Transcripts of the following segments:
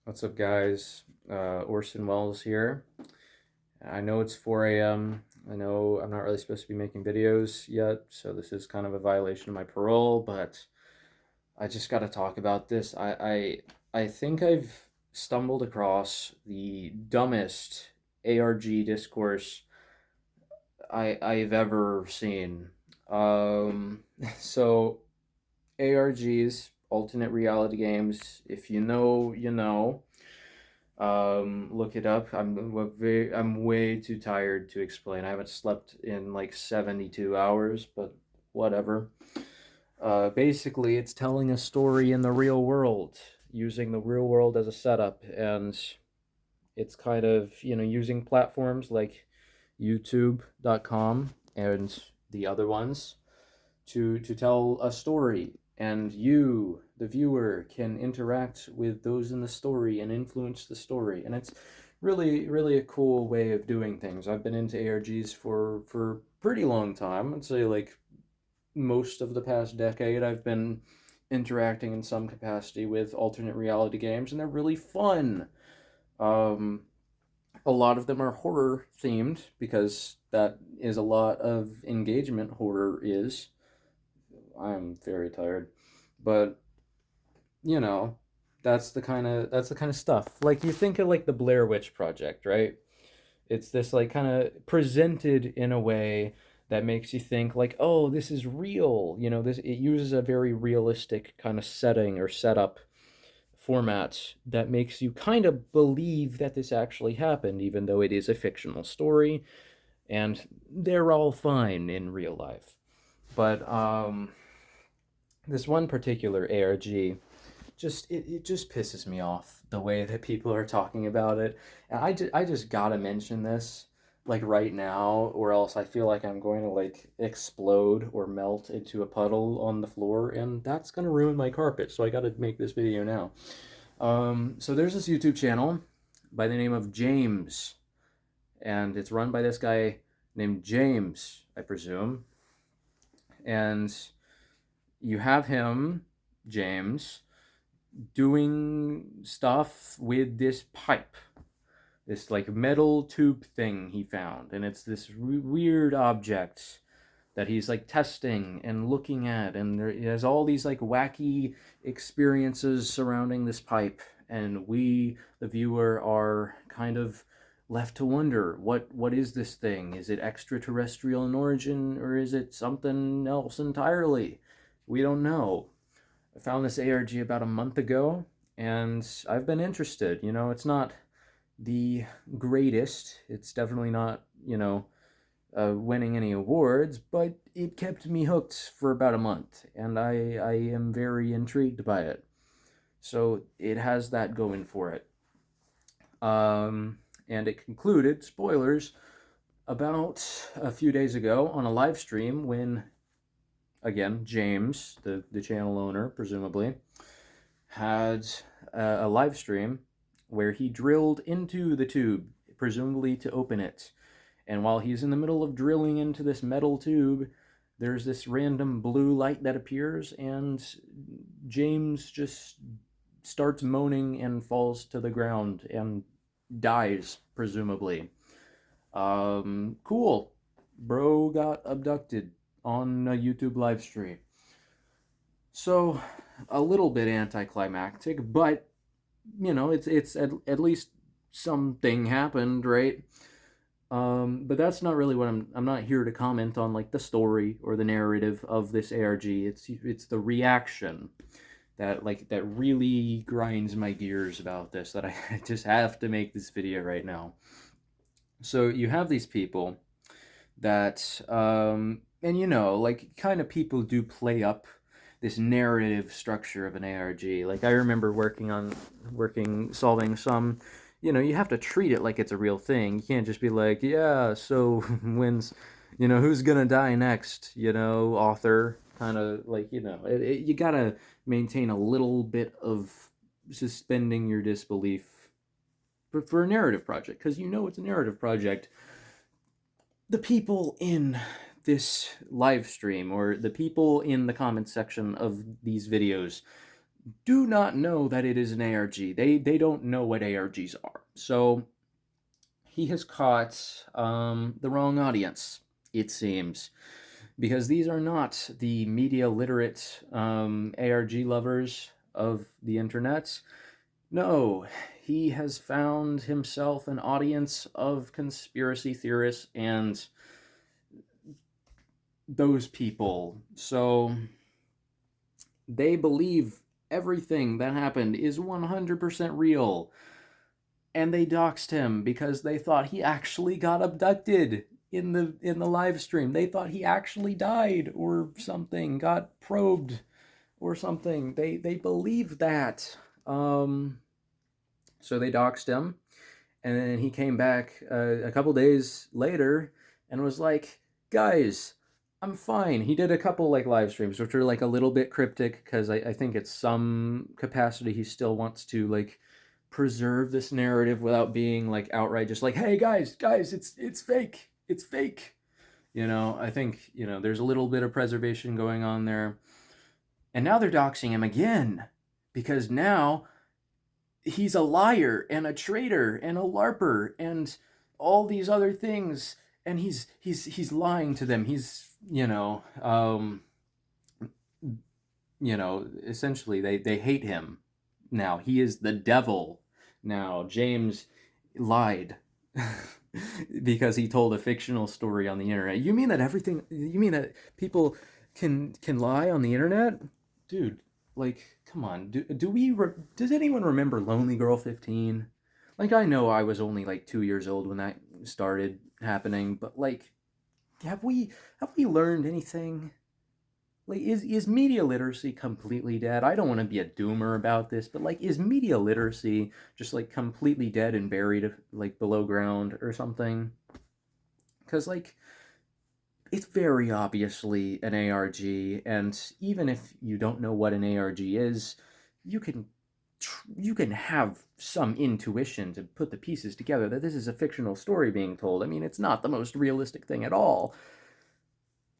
What's up, guys? Orson Welles here. I know it's 4 a.m. I know I'm not really supposed to be making videos yet, so this is kind of a violation of my parole, but I just got to talk about this. I think I've stumbled across the dumbest ARG discourse I've ever seen. Um, so ARGs, alternate reality games, if you know, you know. Look it up. I'm way too tired to explain. I haven't slept in like 72 hours, but whatever. Basically, it's telling a story in the real world, using the real world as a setup, and it's kind of, using platforms like youtube.com and the other ones to tell a story, and you, the viewer, can interact with those in the story and influence the story. And it's really a cool way of doing things. I've been into ARGs for pretty long time. I'd say like most of the past decade I've been interacting in some capacity with alternate reality games, and they're really fun. um a lot of them are horror themed because that is a lot of engagement. Horror is. I'm very tired. But, you know, that's the kind of stuff. Like you think of like the Blair Witch Project, right? It's this like kind of presented in a way that makes you think like, "Oh, this is real." This it uses a very realistic kind of setting or setup format that makes you kind of believe that this actually happened, even though it is a fictional story and they're all fine in real life. But this one particular ARG, it just pisses me off the way that people are talking about it. And I just gotta mention this like right now, or else I feel like I'm going to like explode or melt into a puddle on the floor, and that's gonna ruin my carpet. So I gotta make this video now. So there's this YouTube channel by the name of James, and it's run by this guy named James, I presume. And you have him, James, doing stuff with this pipe, this like metal tube thing he found, and it's this weird object that he's like testing and looking at, and he has all these like wacky experiences surrounding this pipe, and we, the viewer, are kind of left to wonder what is this thing? Is it extraterrestrial in origin, or is it something else entirely? We don't know. I found this ARG about a month ago, and I've been interested. It's not the greatest. It's definitely not, winning any awards, but it kept me hooked for about a month, and I am very intrigued by it. So it has that going for it. And it concluded, spoilers, about a few days ago on a live stream when, again, James, the channel owner, presumably, had a live stream where he drilled into the tube, presumably to open it. And while he's in the middle of drilling into this metal tube, there's this random blue light that appears, and James just starts moaning and falls to the ground and dies, presumably. Cool. Bro got abducted on a YouTube live stream. So, a little bit anticlimactic, but it's at least something happened, right? But that's not really what I'm not here to comment on like the story or the narrative of this ARG. It's the reaction that really grinds my gears about this, that I just have to make this video right now. So you have these people that and like kind of people do play up this narrative structure of an ARG. Like I remember solving some, you have to treat it like it's a real thing. You can't just be like, yeah, so when's, who's gonna die next, author, kind of like, you gotta maintain a little bit of suspending your disbelief for a narrative project, because it's a narrative project. The people in this live stream, or the people in the comment section of these videos, do not know that it is an ARG. They don't know what ARGs are. So he has caught the wrong audience, it seems, because these are not the media literate ARG lovers of the internet. No, he has found himself an audience of conspiracy theorists and those people. So they believe everything that happened is 100% real. And they doxed him because they thought he actually got abducted in the live stream. They thought he actually died or something, got probed or something. They believed that. So they doxed him, and then he came back a couple days later and was like, "Guys, I'm fine." He did a couple like live streams, which are like a little bit cryptic because I think at some capacity he still wants to like preserve this narrative without being like outright just like, "Hey guys, it's fake, it's fake." I think there's a little bit of preservation going on there, and now they're doxing him again because now he's a liar and a traitor and a larper and all these other things, and he's lying to them. He's essentially they hate him now. He is the devil now. James lied because he told a fictional story on the internet. You mean that people can lie on the internet? Dude, like, come on. Does anyone remember Lonely Girl 15? Like, I know I was only like 2 years old when that started happening, but like, have we learned anything? Like, is media literacy completely dead? I don't want to be a doomer about this, but like, is media literacy just like completely dead and buried like below ground or something? Because like, it's very obviously an ARG, and even if you don't know what an ARG is, you can you can have some intuition to put the pieces together that this is a fictional story being told. I mean, it's not the most realistic thing at all,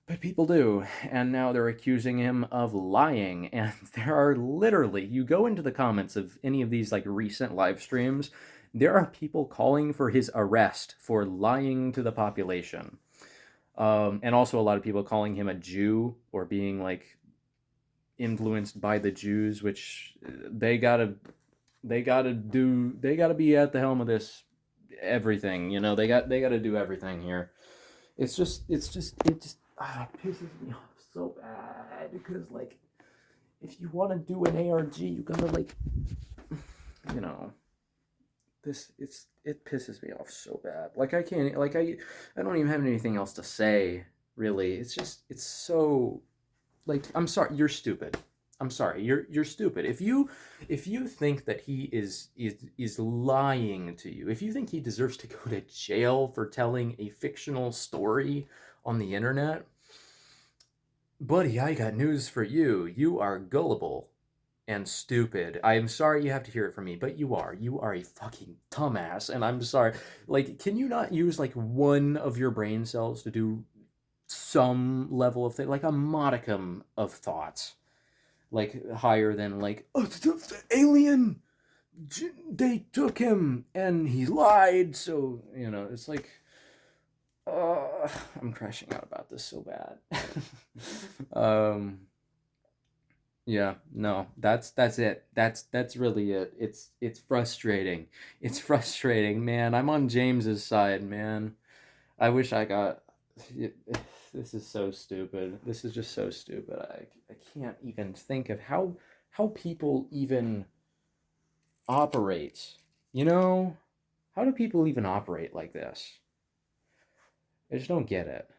but people do, and now they're accusing him of lying. And there are literally, you go into the comments of any of these like recent live streams, there are people calling for his arrest for lying to the population. And also a lot of people calling him a Jew or being like influenced by the Jews, which they gotta be at the helm of this everything. They gotta do everything here. It pisses me off so bad because like if you want to do an ARG, you gotta like you know it pisses me off so bad. Like I can't like I don't even have anything else to say really. It's so like I'm sorry, you're stupid. I'm sorry, you're stupid. If you think that he is lying to you, if you think he deserves to go to jail for telling a fictional story on the internet, buddy, I got news for you. You are gullible and stupid. I am sorry you have to hear it from me, but you are. You are a fucking dumbass, and I'm sorry. Like, can you not use like one of your brain cells to do some level of thing, like a modicum of thoughts, like higher than like, oh, the alien, they took him and he lied. So it's like, uh, I'm crashing out about this so bad. um, yeah, no, that's it. That's really it. It's frustrating. It's frustrating, man. I'm on James's side, man. I wish I got. This is so stupid. This is just so stupid. I can't even think of how people even operate. You know, how do people even operate like this? I just don't get it.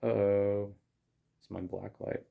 Uh-oh. It's my black light.